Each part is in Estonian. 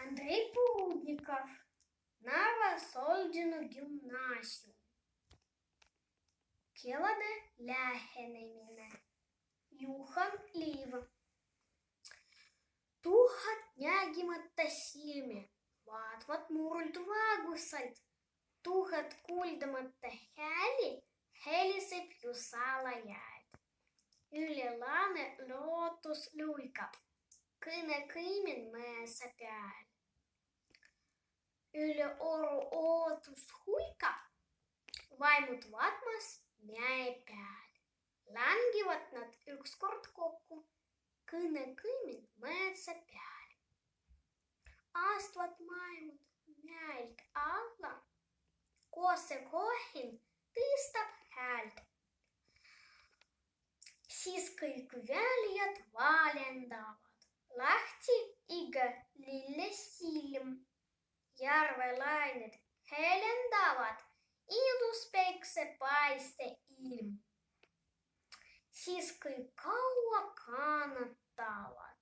Андрей Прудников, Нарва Солдину гимнасиум. Kelade lähenemine. Juhan Liiv. Tuhat nägimata silmi vaatavad murdu vaagusalt. Tuhat kuuldamata hääli heliseb ju salajääd. Üle laane lootus luikab, kõne kõimin mõesa peal. Üle oru ootus huikab, vaimud vaatmas mäe peal. Langivad nad ükskord kokku, kõne kõimin mõesa peal. Astuvad vaimud mäelt alla, koose kohin tõstab häält. Siis kõik väljad valendavad, lahti iga lillesilm. Järvelained helendavad, ilus päiksepaiste ilm. Siis kõik kaua kannatavad,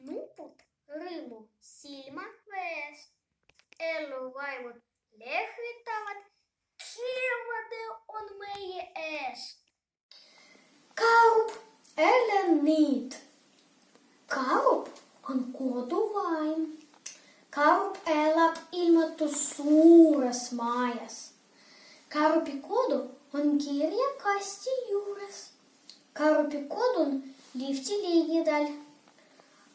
nupud rõõmu silmad vees. Eluvaimud lehvitavad, kevade on meie ees. Karup, älä niit. Karup on koduvaim. Karup elab ilmatus suures majas. Karupi kodu on kirjakasti juures. Karupi kodu on lifti ligidal.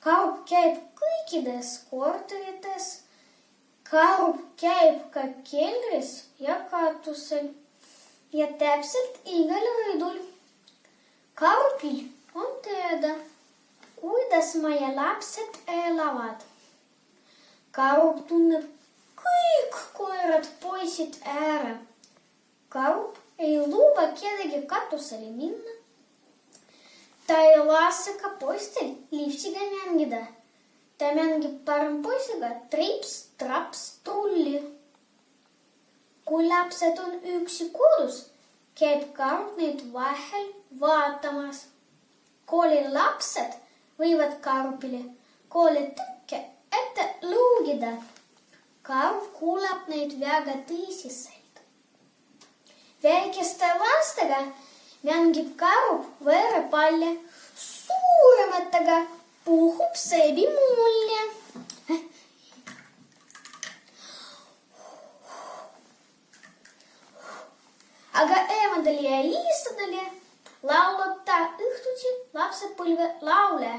Karup käib kõikides korterites. Karup käib ka keldris ja katusel ja täpselt igal rõdul. Karupil on teada, kuidas maja lapsed elavad. Karup tunneb kõik koerad poisid ära. Karup ei luba kedagi katusele minna. Ta ei lase ka poistel liftiga mängida. Ta mängib parempoisiga trips-traps-trulli. Kui lapsed on üksi kodus, käib Karup neid vahel vaatamas. Kooli lapsed võivad Karupile koolitõkke ette lugeda. Karup kuulab neid väga tõsiselt. Väikeste lastega mängib Karup võõrapalle, suurematega puhub seebi mulje. Aga emadele ja isadele laulab ta õhtuti lapsepõlve laule.